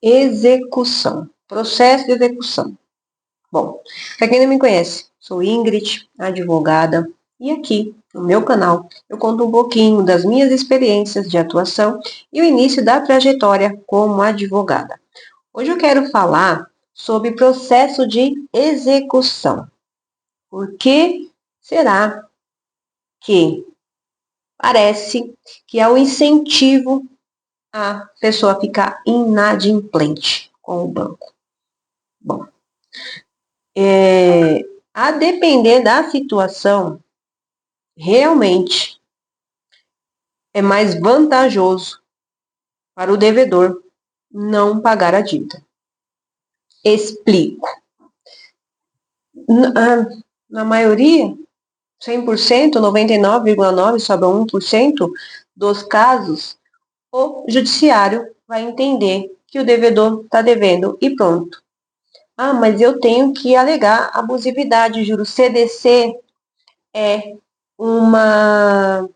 Execução. Processo de execução. Bom, para quem não me conhece, sou Ingrid, advogada, e aqui no meu canal eu conto um pouquinho das minhas experiências de atuação e o início da trajetória como advogada. Hoje eu quero falar sobre processo de execução. Por que será que parece que há um incentivo a pessoa ficar inadimplente com o banco? Bom, a depender da situação, realmente é mais vantajoso para o devedor não pagar a dívida. Explico. Na maioria, 100%, 99,9%, sobra 1% dos casos, o judiciário vai entender que o devedor está devendo e pronto. Ah, mas eu tenho que alegar abusividade, juros. CDC é uma...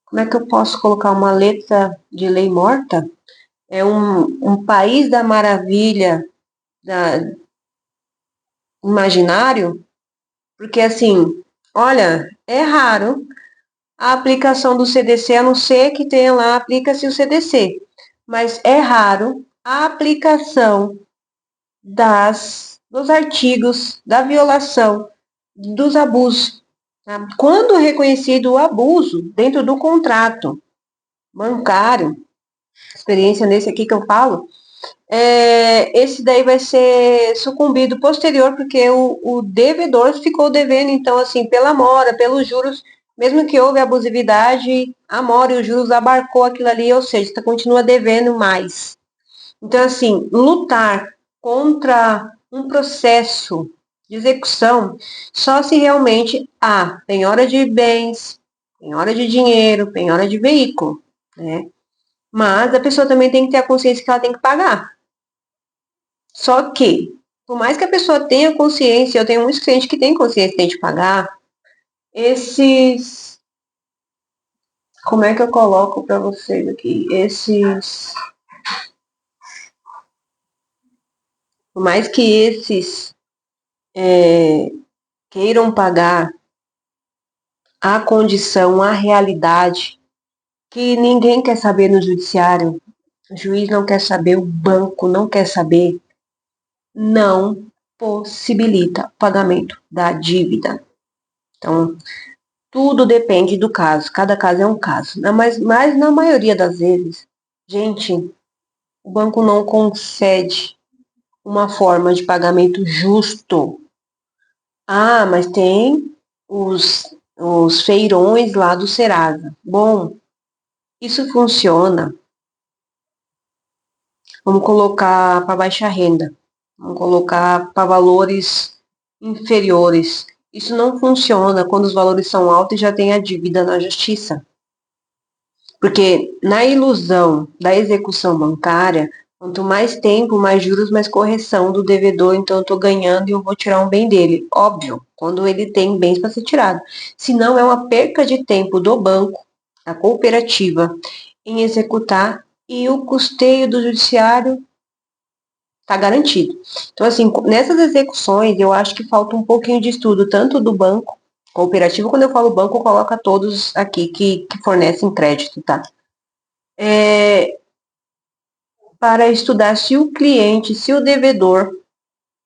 Como é que eu posso colocar uma letra de lei morta? É um país da maravilha imaginário, porque assim, olha, é raro a aplicação do CDC, a não ser que tenha lá, aplica-se o CDC, mas é raro a aplicação dos artigos da violação, dos abusos. Tá? Quando reconhecido o abuso dentro do contrato bancário, experiência nesse aqui que eu falo, esse daí vai ser sucumbido posterior, porque o devedor ficou devendo, então, assim, pela mora, pelos juros, mesmo que houve abusividade, a mora e os juros abarcou aquilo ali, ou seja, você continua devendo mais. Então, assim, lutar contra um processo de execução só se realmente há penhora de bens, penhora de dinheiro, penhora de veículo, né? Mas a pessoa também tem que ter a consciência que ela tem que pagar. Só que, por mais que a pessoa tenha consciência, eu tenho muitos clientes que têm consciência que tem de pagar, esses... Como é que eu coloco para vocês aqui? Por mais que esses queiram pagar a condição, a realidade, que ninguém quer saber no judiciário, o juiz não quer saber, o banco não quer saber, não possibilita o pagamento da dívida. Então, tudo depende do caso, cada caso é um caso. Mas na maioria das vezes, gente, o banco não concede uma forma de pagamento justo. Ah, mas tem os feirões lá do Serasa. Bom, isso funciona. Vamos colocar para baixa renda. Vamos colocar para valores inferiores. Isso não funciona quando os valores são altos e já tem a dívida na justiça. Porque na ilusão da execução bancária, quanto mais tempo, mais juros, mais correção do devedor, então eu estou ganhando e eu vou tirar um bem dele. Óbvio, quando ele tem bens para ser tirado. Se não, é uma perca de tempo do banco, da cooperativa, em executar e o custeio do judiciário está garantido. Então, assim, nessas execuções, eu acho que falta um pouquinho de estudo, tanto do banco, cooperativo, quando eu falo banco, eu coloco a todos aqui que fornecem crédito, tá? Para estudar se o cliente, se o devedor,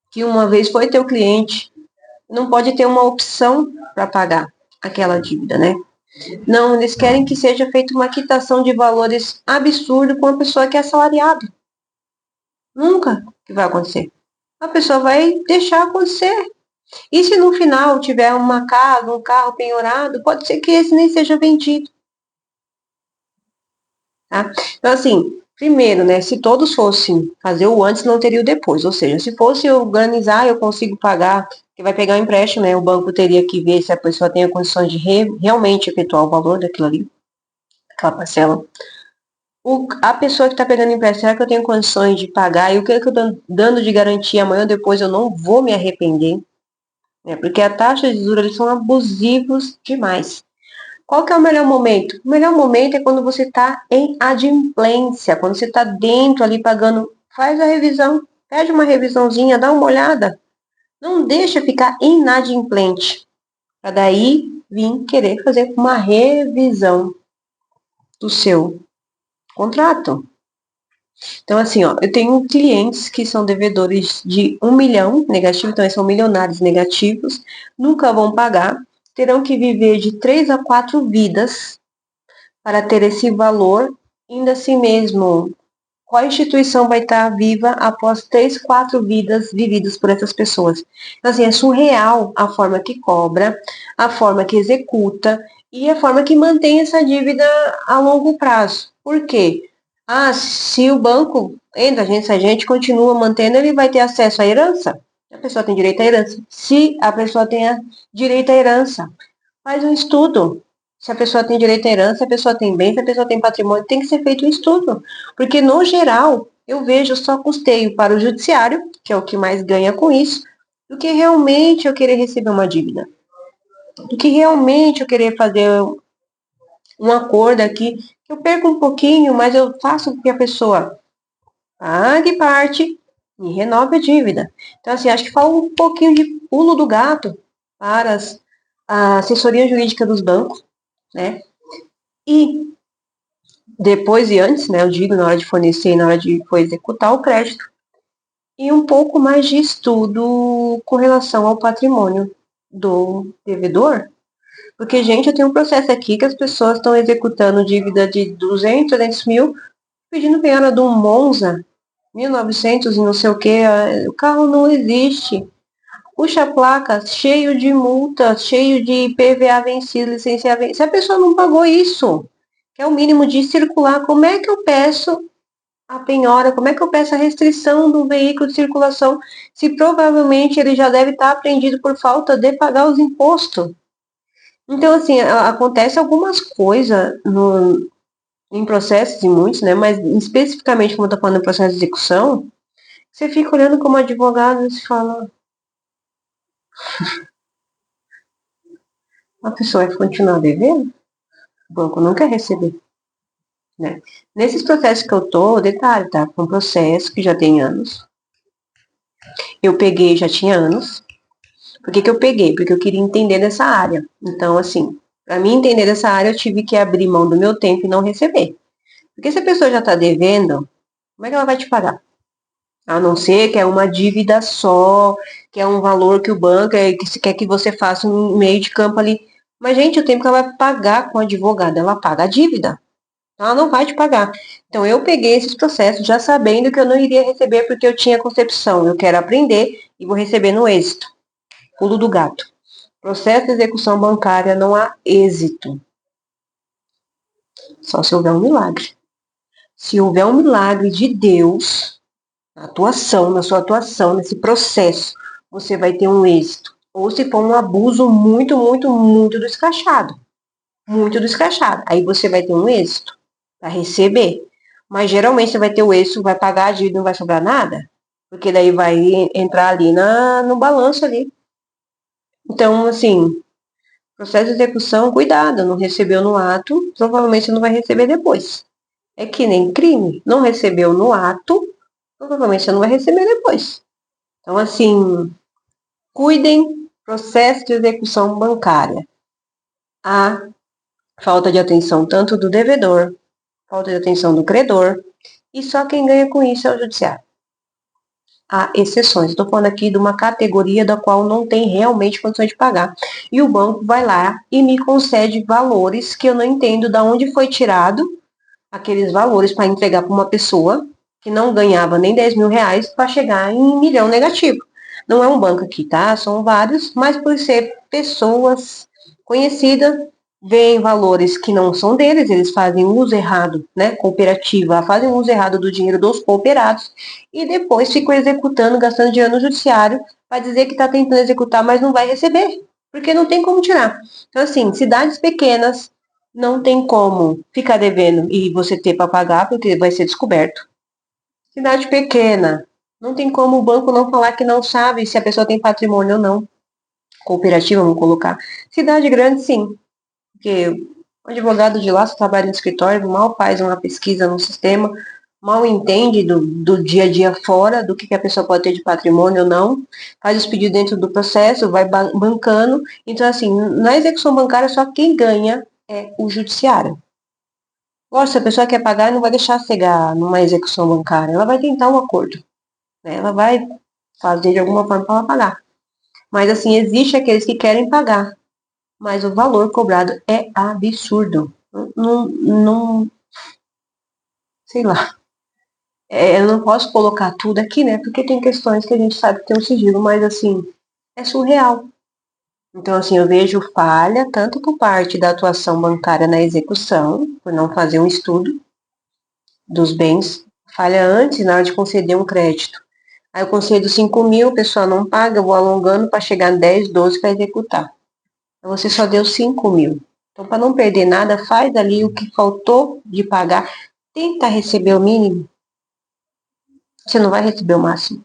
que uma vez foi teu cliente, não pode ter uma opção para pagar aquela dívida, né? Não, eles querem que seja feita uma quitação de valores absurdo com a pessoa que é assalariado. Nunca que vai acontecer. A pessoa vai deixar acontecer. E se no final tiver uma casa, um carro penhorado, pode ser que esse nem seja vendido. Tá? Então, assim, primeiro, né, se todos fossem fazer o antes, não teria o depois. Ou seja, se fosse organizar, eu consigo pagar, que vai pegar um empréstimo, né, o banco teria que ver se a pessoa tem a condição de realmente efetuar o valor daquilo ali, aquela parcela. A pessoa que está pegando empréstimo, será que eu tenho condições de pagar? E o que eu estou dando de garantia amanhã ou depois eu não vou me arrepender? Né? Porque a taxa de juros, eles são abusivos demais. Qual que é o melhor momento? O melhor momento é quando você está em adimplência, quando você está dentro ali pagando, faz a revisão, pede uma revisãozinha, dá uma olhada. Não deixa ficar inadimplente, para daí vir querer fazer uma revisão do seu contrato. Então, assim, ó, eu tenho clientes que são devedores de 1 milhão negativo, então eles são milionários negativos, nunca vão pagar, terão que viver de 3 a 4 vidas para ter esse valor, ainda assim mesmo. Qual instituição vai estar viva após 3, 4 vidas vividas por essas pessoas? Então, assim, é surreal a forma que cobra, a forma que executa e a forma que mantém essa dívida a longo prazo. Por quê? Ah, se o banco entra, se a gente continua mantendo, ele vai ter acesso à herança? A pessoa tem direito à herança. Se a pessoa tem direito à herança, faz um estudo. Se a pessoa tem direito à herança, se a pessoa tem bem, se a pessoa tem patrimônio, tem que ser feito um estudo. Porque, no geral, eu vejo só custeio para o judiciário, que é o que mais ganha com isso, do que realmente eu querer receber uma dívida. Do que realmente eu querer fazer um acordo aqui, que eu perco um pouquinho, mas eu faço com que a pessoa pague parte e renove a dívida. Então, assim, acho que falta um pouquinho de pulo do gato para a assessoria jurídica dos bancos, né? E depois e antes, né, eu digo, na hora de fornecer e na hora de for executar o crédito, e um pouco mais de estudo com relação ao patrimônio do devedor, porque, gente, eu tenho um processo aqui que as pessoas estão executando dívida de 200, 300 mil, pedindo penhora de um Monza, 1900 e não sei o que, o carro não existe. Puxa a placa, cheio de multas, cheio de PVA vencido, licença vencida. Se a pessoa não pagou isso, que é o mínimo de circular, como é que eu peço a penhora, como é que eu peço a restrição do veículo de circulação, se provavelmente ele já deve estar apreendido por falta de pagar os impostos? Então, assim, acontece algumas coisas em processos, em muitos, né, mas especificamente, como eu estou falando em processo de execução, você fica olhando como advogado e se fala, a pessoa vai continuar devendo? O banco não quer receber. Né? Nesses processos que eu tô, detalhe, tá? Um processo que já tem anos. Eu peguei, já tinha anos. Por que eu peguei? Porque eu queria entender dessa área. Então, assim, para mim entender dessa área, eu tive que abrir mão do meu tempo e não receber. Porque se a pessoa já está devendo, como é que ela vai te pagar? A não ser que é uma dívida só, que é um valor que o banco que quer que você faça um meio de campo ali. Mas, gente, o tempo que ela vai pagar com o advogado, ela paga a dívida. Ela não vai te pagar. Então, eu peguei esses processos já sabendo que eu não iria receber porque eu tinha concepção. Eu quero aprender e vou receber no êxito. Pulo do gato. Processo de execução bancária não há êxito. Só se houver um milagre. Se houver um milagre de Deus, na sua atuação, nesse processo, você vai ter um êxito. Ou se for um abuso muito, muito, muito descrachado. Muito descrachado. Aí você vai ter um êxito para receber. Mas geralmente você vai ter o êxito, vai pagar a dívida e não vai sobrar nada. Porque daí vai entrar ali no balanço ali. Então, assim, processo de execução, cuidado, não recebeu no ato, provavelmente você não vai receber depois. É que nem crime, não recebeu no ato, provavelmente você não vai receber depois. Então, assim, cuidem, processo de execução bancária. A falta de atenção tanto do devedor, falta de atenção do credor, e só quem ganha com isso é o judiciário. Há exceções. Estou falando aqui de uma categoria da qual não tem realmente condições de pagar. E o banco vai lá e me concede valores que eu não entendo de onde foi tirado aqueles valores para entregar para uma pessoa que não ganhava nem 10 mil reais para chegar em 1 milhão negativo. Não é um banco aqui, tá? São vários, mas por ser pessoas conhecidas, veem valores que não são deles, eles fazem uso errado, né? Cooperativa, fazem uso errado do dinheiro dos cooperados e depois ficam executando, gastando dinheiro no judiciário para dizer que está tentando executar, mas não vai receber, porque não tem como tirar. Então, assim, cidades pequenas não tem como ficar devendo e você ter para pagar, porque vai ser descoberto. Cidade pequena, não tem como o banco não falar que não sabe se a pessoa tem patrimônio ou não. Cooperativa, vamos colocar. Cidade grande, sim. Porque O advogado de lá só trabalha no escritório, mal faz uma pesquisa no sistema, mal entende do dia a dia fora, do que a pessoa pode ter de patrimônio ou não, faz os pedidos dentro do processo, vai bancando. Então, assim, na execução bancária, só quem ganha é o judiciário. Lógico, se a pessoa quer pagar, não vai deixar cegar numa execução bancária, ela vai tentar um acordo, né? Ela vai fazer de alguma forma para ela pagar. Mas, assim, existe aqueles que querem pagar, mas o valor cobrado é absurdo. Não, não, sei lá. Eu não posso colocar tudo aqui, né? Porque tem questões que a gente sabe que tem um sigilo, mas assim, é surreal. Então, assim, eu vejo falha tanto por parte da atuação bancária na execução, por não fazer um estudo dos bens, falha antes na hora de conceder um crédito. Aí eu concedo 5 mil, o pessoal não paga, eu vou alongando para chegar em 10, 12 para executar. Então, você só deu 5 mil. Então, para não perder nada, faz ali o que faltou de pagar, tenta receber o mínimo, você não vai receber o máximo.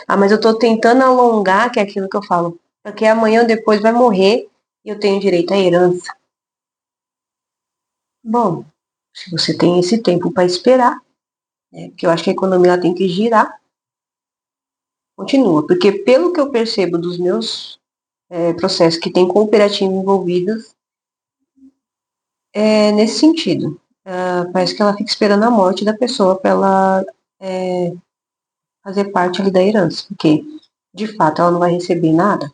Ah, mas eu tô tentando alongar, que é aquilo que eu falo, porque amanhã ou depois vai morrer e eu tenho direito à herança. Bom, se você tem esse tempo para esperar, né, porque eu acho que a economia ela tem que girar, continua. Porque pelo que eu percebo dos meus processos que tem cooperativa envolvidas, é nesse sentido. Parece que ela fica esperando a morte da pessoa para ela fazer parte ali da herança, porque de fato ela não vai receber nada.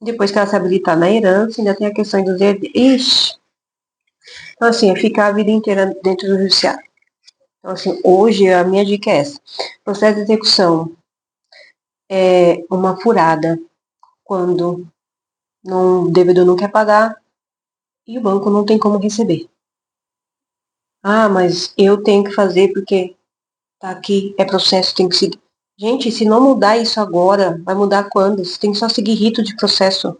Depois que ela se habilitar na herança, ainda tem a questão dos herdeiros. Ixi! Então, assim, é ficar a vida inteira dentro do judiciário. Então, assim, hoje a minha dica é essa. Processo de execução é uma furada quando o devedor não quer pagar e o banco não tem como receber. Ah, mas eu tenho que fazer porque tá aqui, é processo, tem que seguir. Gente, se não mudar isso agora, vai mudar quando? Você tem que só seguir rito de processo.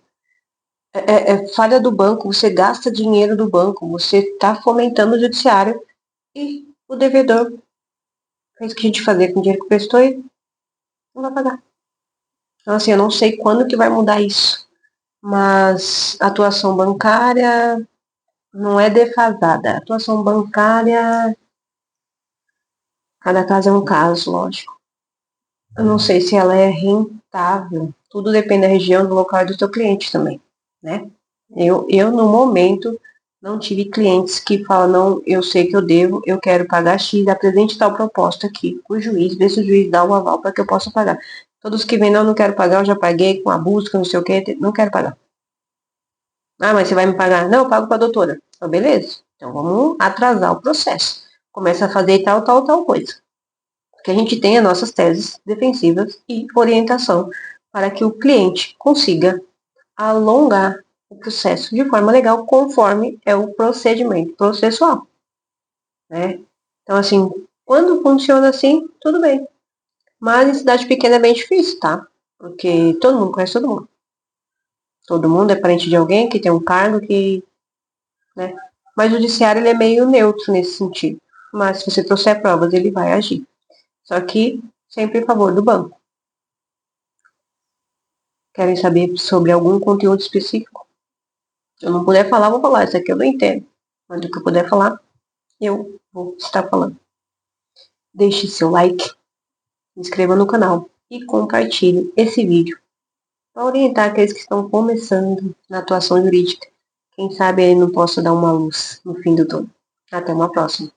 É falha do banco, você gasta dinheiro do banco, você está fomentando o judiciário e o devedor fez o que a gente fazer com o dinheiro que prestou e não vai pagar. Então, assim, eu não sei quando que vai mudar isso, mas a atuação bancária não é defasada. A atuação bancária, cada caso é um caso, lógico. Eu não sei se ela é rentável. Tudo depende da região, do local e do seu cliente também, né? No momento, não tive clientes que falam, não, eu sei que eu devo, eu quero pagar X, apresente tal proposta aqui o juiz, vê se o juiz dá o aval para que eu possa pagar. Todos que vêm, não, não quero pagar, eu já paguei com a busca, não sei o que, não quero pagar. Ah, mas você vai me pagar? Não, eu pago para a doutora. Então, beleza. Então, vamos atrasar o processo. Começa a fazer tal coisa. Que a gente tenha nossas teses defensivas e orientação para que o cliente consiga alongar o processo de forma legal, conforme é o procedimento processual, né? Então, assim, quando funciona assim, tudo bem. Mas em cidade pequena é bem difícil, tá? Porque todo mundo conhece todo mundo. Todo mundo é parente de alguém que tem um cargo que, né? Mas o judiciário ele é meio neutro nesse sentido. Mas se você trouxer provas, ele vai agir. Só que sempre em favor do banco. Querem saber sobre algum conteúdo específico? Se eu não puder falar, vou falar. Isso aqui eu não entendo. Mas do que eu puder falar, eu vou estar falando. Deixe seu like, se inscreva no canal e compartilhe esse vídeo para orientar aqueles que estão começando na atuação jurídica. Quem sabe ele não possa dar uma luz no fim do túnel. Até uma próxima.